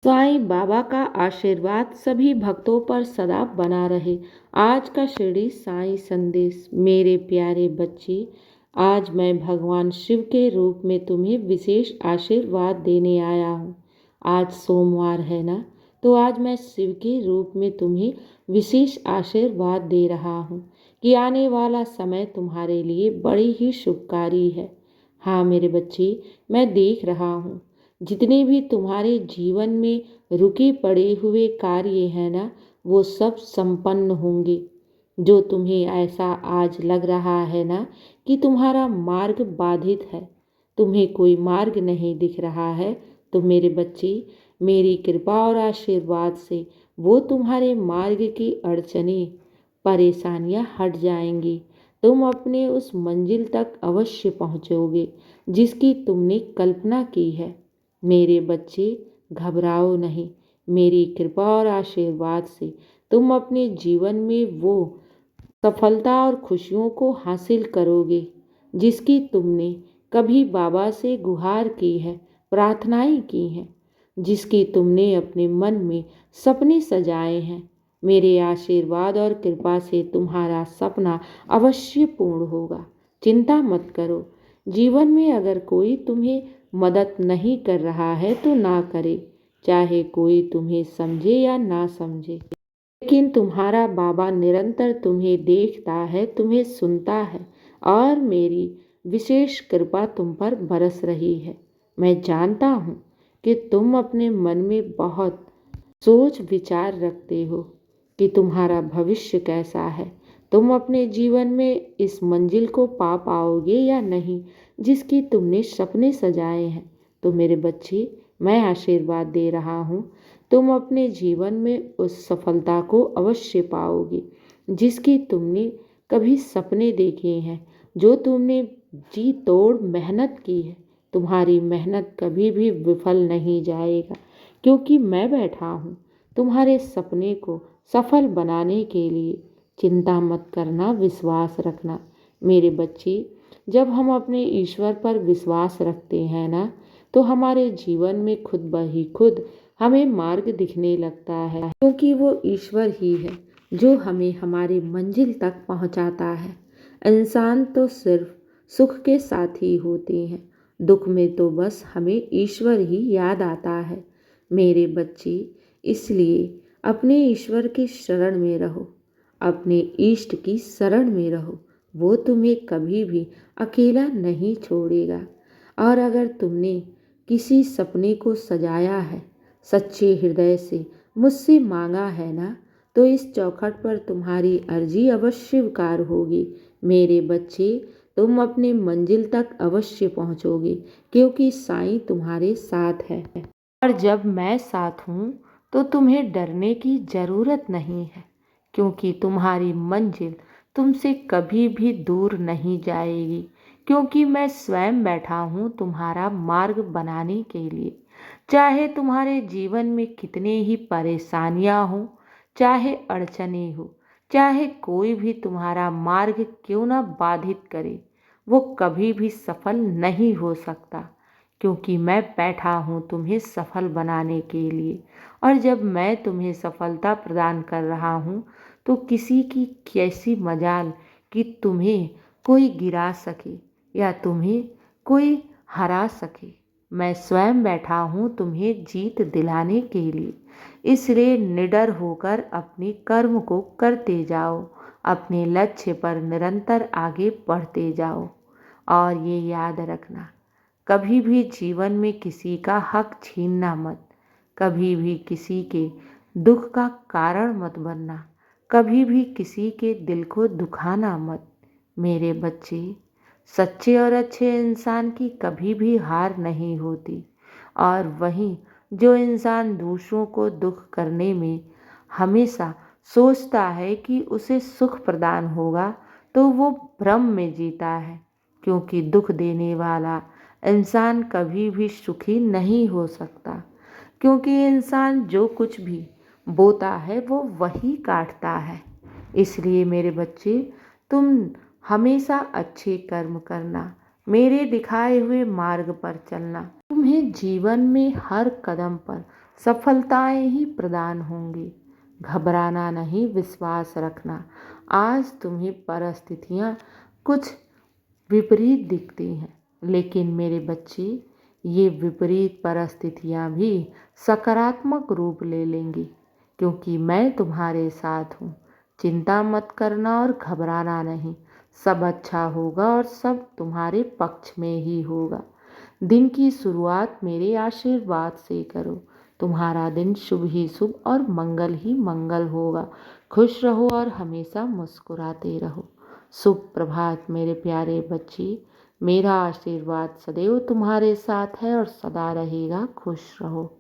साईं बाबा का आशीर्वाद सभी भक्तों पर सदा बना रहे। आज का शिरडी साईं संदेश। मेरे प्यारे बच्चे, आज मैं भगवान शिव के रूप में तुम्हें विशेष आशीर्वाद देने आया हूँ। आज सोमवार है ना, तो आज मैं शिव के रूप में तुम्हें विशेष आशीर्वाद दे रहा हूँ कि आने वाला समय तुम्हारे लिए बड़ी ही शुभकारी है। हाँ मेरे बच्चे, मैं देख रहा हूँ जितने भी तुम्हारे जीवन में रुके पड़े हुए कार्य हैं ना, वो सब संपन्न होंगे। जो तुम्हें ऐसा आज लग रहा है ना कि तुम्हारा मार्ग बाधित है, तुम्हें कोई मार्ग नहीं दिख रहा है, तो मेरे बच्चे, मेरी कृपा और आशीर्वाद से वो तुम्हारे मार्ग की अड़चनें, परेशानियां हट जाएंगी। तुम अपने उस मंजिल तक अवश्य पहुंचोगे जिसकी तुमने कल्पना की है। मेरे बच्चे, घबराओ नहीं। मेरी कृपा और आशीर्वाद से तुम अपने जीवन में वो सफलता और खुशियों को हासिल करोगे जिसकी तुमने कभी बाबा से गुहार की है, प्रार्थनाएं की हैं, जिसकी तुमने अपने मन में सपने सजाए हैं। मेरे आशीर्वाद और कृपा से तुम्हारा सपना अवश्य पूर्ण होगा। चिंता मत करो। जीवन में अगर कोई तुम्हें मदद नहीं कर रहा है तो ना करे, चाहे कोई तुम्हें समझे या ना समझे, लेकिन तुम्हारा बाबा निरंतर तुम्हें देखता है, तुम्हें सुनता है और मेरी विशेष कृपा तुम पर बरस रही है। मैं जानता हूँ कि तुम अपने मन में बहुत सोच विचार रखते हो कि तुम्हारा भविष्य कैसा है, तुम अपने जीवन में इस मंजिल को पा पाओगे या नहीं जिसकी तुमने सपने सजाए हैं। तो मेरे बच्चे, मैं आशीर्वाद दे रहा हूँ, तुम अपने जीवन में उस सफलता को अवश्य पाओगे जिसकी तुमने कभी सपने देखे हैं, जो तुमने जी तोड़ मेहनत की है। तुम्हारी मेहनत कभी भी विफल नहीं जाएगा, क्योंकि मैं बैठा हूँ तुम्हारे सपने को सफल बनाने के लिए। चिंता मत करना, विश्वास रखना। मेरे बच्चे, जब हम अपने ईश्वर पर विश्वास रखते हैं ना, तो हमारे जीवन में खुद ब ही खुद हमें मार्ग दिखने लगता है, क्योंकि वो ईश्वर ही है जो हमें हमारी मंजिल तक पहुंचाता है। इंसान तो सिर्फ सुख के साथी होते हैं, दुख में तो बस हमें ईश्वर ही याद आता है। मेरे बच्चे, इसलिए अपने ईश्वर की शरण में रहो, अपने इष्ट की शरण में रहो। वो तुम्हें कभी भी अकेला नहीं छोड़ेगा। और अगर तुमने किसी सपने को सजाया है, सच्चे हृदय से मुझसे मांगा है ना, तो इस चौखट पर तुम्हारी अर्जी अवश्य स्वीकार होगी। मेरे बच्चे, तुम अपने मंजिल तक अवश्य पहुंचोगे, क्योंकि साईं तुम्हारे साथ है। और जब मैं साथ हूँ तो तुम्हें डरने की ज़रूरत नहीं है, क्योंकि तुम्हारी मंजिल तुमसे कभी भी दूर नहीं जाएगी, क्योंकि मैं स्वयं बैठा हूँ तुम्हारा मार्ग बनाने के लिए। चाहे तुम्हारे जीवन में कितने ही परेशानियाँ हों, चाहे अड़चने हो, चाहे कोई भी तुम्हारा मार्ग क्यों ना बाधित करे, वो कभी भी सफल नहीं हो सकता, क्योंकि मैं बैठा हूँ तुम्हें सफल बनाने के लिए। और जब मैं तुम्हें सफलता प्रदान कर रहा हूँ, तो किसी की कैसी मजाल कि तुम्हें कोई गिरा सके या तुम्हें कोई हरा सके। मैं स्वयं बैठा हूँ तुम्हें जीत दिलाने के लिए। इसलिए निडर होकर अपने कर्म को करते जाओ, अपने लक्ष्य पर निरंतर आगे बढ़ते जाओ। और ये याद रखना, कभी भी जीवन में किसी का हक छीनना मत, कभी भी किसी के दुख का कारण मत बनना, कभी भी किसी के दिल को दुखाना मत। मेरे बच्चे, सच्चे और अच्छे इंसान की कभी भी हार नहीं होती। और वहीं जो इंसान दूसरों को दुख करने में हमेशा सोचता है कि उसे सुख प्रदान होगा, तो वो भ्रम में जीता है, क्योंकि दुख देने वाला इंसान कभी भी सुखी नहीं हो सकता, क्योंकि इंसान जो कुछ भी बोता है वो वही काटता है। इसलिए मेरे बच्चे, तुम हमेशा अच्छे कर्म करना, मेरे दिखाए हुए मार्ग पर चलना। तुम्हें जीवन में हर कदम पर सफलताएं ही प्रदान होंगी। घबराना नहीं, विश्वास रखना। आज तुम्हें परिस्थितियां कुछ विपरीत दिखती हैं, लेकिन मेरे बच्चे, ये विपरीत परिस्थितियां भी सकारात्मक रूप ले लेंगी, क्योंकि मैं तुम्हारे साथ हूँ। चिंता मत करना और घबराना नहीं। सब अच्छा होगा और सब तुम्हारे पक्ष में ही होगा। दिन की शुरुआत मेरे आशीर्वाद से करो। तुम्हारा दिन शुभ ही शुभ और मंगल ही मंगल होगा। खुश रहो और हमेशा मुस्कुराते रहो। शुभ प्रभात मेरे प्यारे बच्चे। मेरा आशीर्वाद सदैव तुम्हारे साथ है और सदा रहेगा। खुश रहो।